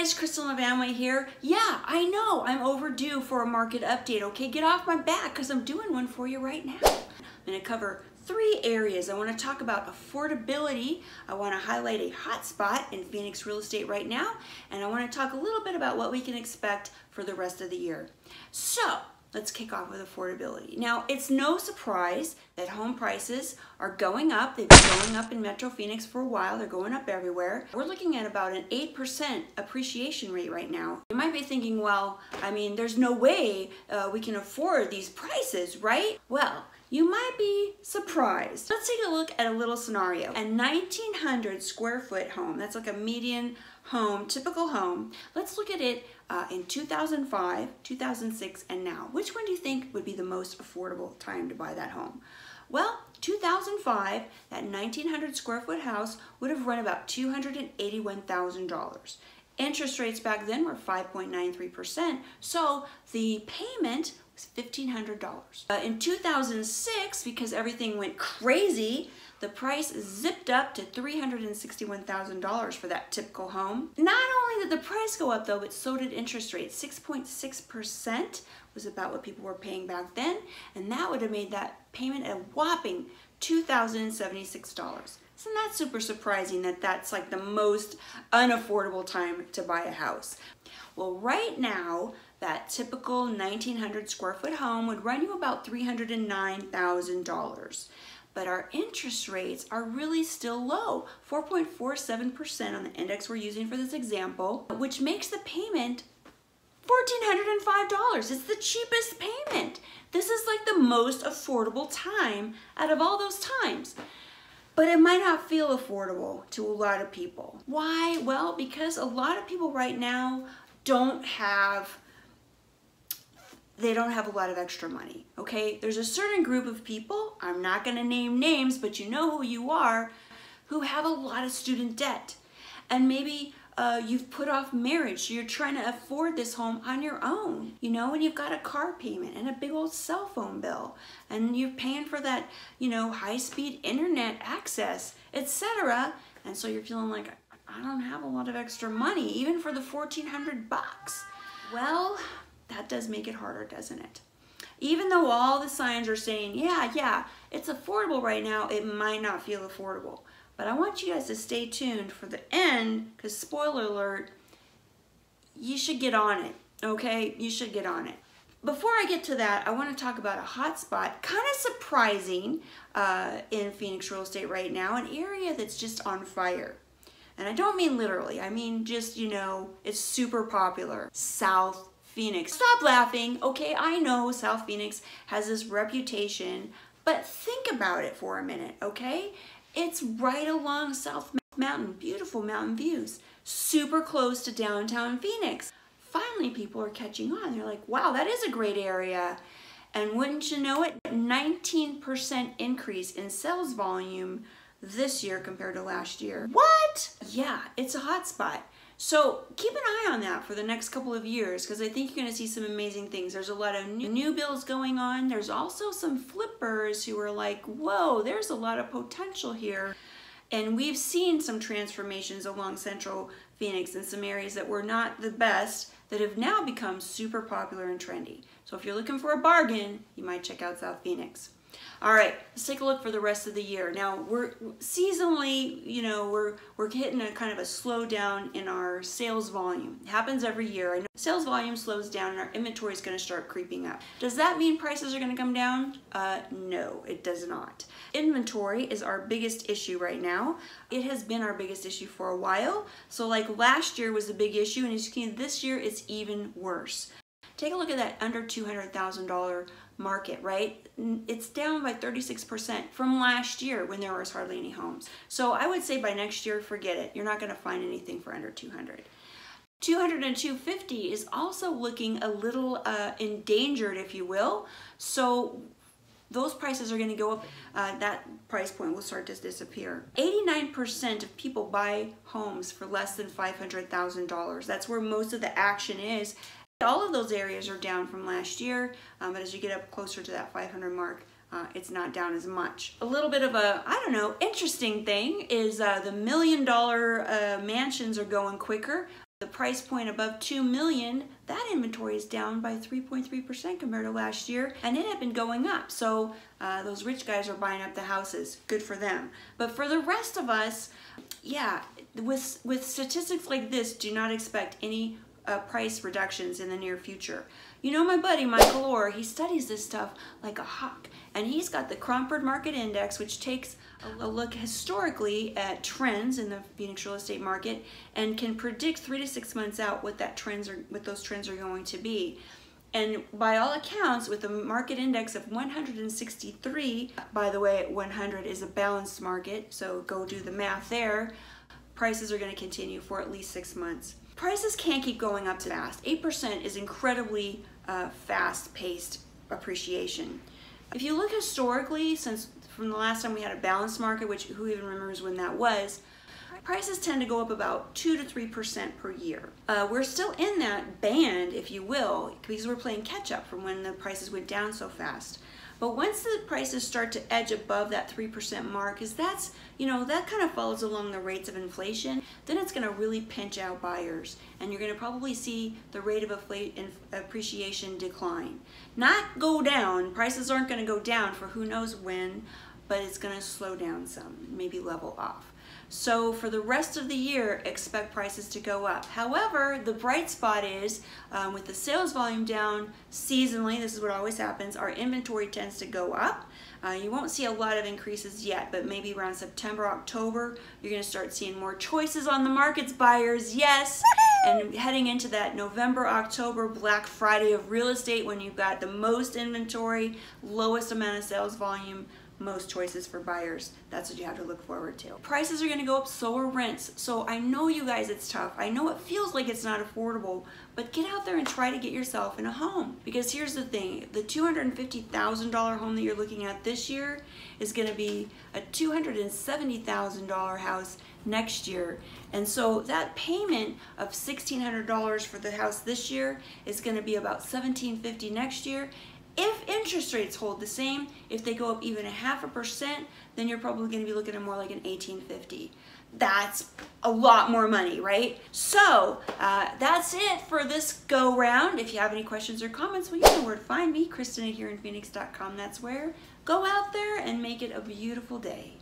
guys, Kristin LaVanway here. Yeah, I know I'm overdue for a market update, okay? Get off my back because I'm doing one for you right now. I'm going to cover 3 areas. I want to talk about affordability. I want to highlight a hot spot in Phoenix real estate right now, and I want to talk a little bit about what we can expect for the rest of the year. So, let's kick off with affordability. Now, it's no surprise that home prices are going up. They've been going up in Metro Phoenix for a while. They're going up everywhere. We're looking at about an 8% appreciation rate right now. You might be thinking, well, I mean, there's no way we can afford these prices, right? Well, you might be surprised. Let's take a look at a little scenario. A 1,900 square foot home, that's like a median home, typical home. Let's look at it in 2005, 2006, and now. Which one do you think would be the most affordable time to buy that home? Well, 2005, that 1,900 square foot house would have run about $281,000. Interest rates back then were 5.93%, so the payment was $1,500. In 2006, because everything went crazy, the price zipped up to $361,000 for that typical home. Not only did the price go up though, but so did interest rates. 6.6% was about what people were paying back then, and that would have made that payment a whopping $2,076. Isn't that super surprising that that's like the most unaffordable time to buy a house? Well, right now, that typical 1,900 square foot home would run you about $309,000. But our interest rates are really still low, 4.47% on the index we're using for this example, which makes the payment $1,405. It's the cheapest payment. This is like the most affordable time out of all those times. But it might not feel affordable to a lot of people. Why? Well, because a lot of people right now don't have a lot of extra money, okay? There's a certain group of people, I'm not gonna name names, but you know who you are, who have a lot of student debt. And maybe you've put off marriage, so you're trying to afford this home on your own, you know, and you've got a car payment and a big old cell phone bill, and you're paying for that, you know, high-speed internet access, etc. And so you're feeling like, I don't have a lot of extra money, even for the $1,400 bucks. Well, that does make it harder, doesn't it? Even though all the signs are saying, yeah, it's affordable right now, it might not feel affordable. But I want you guys to stay tuned for the end, because spoiler alert, you should get on it, okay? You should get on it. Before I get to that, I want to talk about a hot spot, kind of surprising in Phoenix real estate right now, an area that's just on fire. And I don't mean literally, I mean just, you know, it's super popular. South Phoenix. Stop laughing, okay? I know South Phoenix has this reputation, but think about it for a minute, okay? It's right along South Mountain, beautiful mountain views, super close to downtown Phoenix. Finally, people are catching on. They're like, wow, that is a great area. And wouldn't you know it, 19% increase in sales volume this year compared to last year. What? Yeah, it's a hot spot. So keep an eye on that for the next couple of years, because I think you're going to see some amazing things. There's a lot of new builds going on. There's also some flippers who are like, whoa, there's a lot of potential here. And we've seen some transformations along Central Phoenix in some areas that were not the best that have now become super popular and trendy. So if you're looking for a bargain, you might check out South Phoenix. All right, let's take a look for the rest of the year. Now, we're seasonally, you know, we're hitting a kind of a slowdown in our sales volume. It happens every year. I know sales volume slows down and our inventory is going to start creeping up. Does that mean prices are going to come down? No, it does not. Inventory is our biggest issue right now. It has been our biggest issue for a while. So like last year was a big issue, and as you can see, this year it's even worse. Take a look at that under $200,000 market, right? It's down by 36% from last year when there was hardly any homes. So I would say by next year, forget it. You're not going to find anything for under 200. 200 and 250 is also looking a little endangered, if you will. So those prices are going to go up. That price point will start to disappear. 89% of people buy homes for less than $500,000. That's where most of the action is. All of those areas are down from last year, but as you get up closer to that 500 mark, it's not down as much. A little bit of a, I don't know, interesting thing is the $1 million mansions are going quicker. The price point above $2 million, that inventory is down by 3.3% compared to last year, and it had been going up. So those rich guys are buying up the houses. Good for them. But for the rest of us, yeah, with statistics like this, do not expect any price reductions in the near future. You know my buddy Michael Orr, he studies this stuff like a hawk, and he's got the Cromford Market Index, which takes a look historically at trends in the Phoenix real estate market and can predict 3 to 6 months out what those trends are going to be. And by all accounts, with a market index of 163, by the way, 100 is a balanced market, so go do the math there, prices are going to continue for at least 6 months. Prices can't keep going up too fast. 8% is incredibly fast-paced appreciation. If you look historically, since from the last time we had a balanced market, which who even remembers when that was, prices tend to go up about 2 to 3% per year. We're still in that band, if you will, because we're playing catch up from when the prices went down so fast. But once the prices start to edge above that 3% mark, because that's, that kind of follows along the rates of inflation, then it's going to really pinch out buyers. And you're going to probably see the rate of appreciation decline. Not go down. Prices aren't going to go down for who knows when, but it's going to slow down some, maybe level off. So for the rest of the year, expect prices to go up. However, the bright spot is with the sales volume down seasonally, this is what always happens, our inventory tends to go up. You won't see a lot of increases yet, but maybe around September, October, you're going to start seeing more choices on the markets, buyers, yes. And heading into that November, October, Black Friday of real estate, when you've got the most inventory, lowest amount of sales volume, most choices for buyers. That's what you have to look forward to. Prices are going to go up, so are rents. So I know you guys, it's tough. I know it feels like it's not affordable, but get out there and try to get yourself in a home. Because here's the thing, the $250,000 home that you're looking at this year is going to be a $270,000 house next year. And so that payment of $1,600 for the house this year is going to be about $1,750 next year. If interest rates hold the same, if they go up even 0.5%, then you're probably going to be looking at more like an $1,850. That's a lot more money, right? So that's it for this go round. If you have any questions or comments, well, you know where to find me, Kristin at HereInPhoenix.com. That's where. Go out there and make it a beautiful day.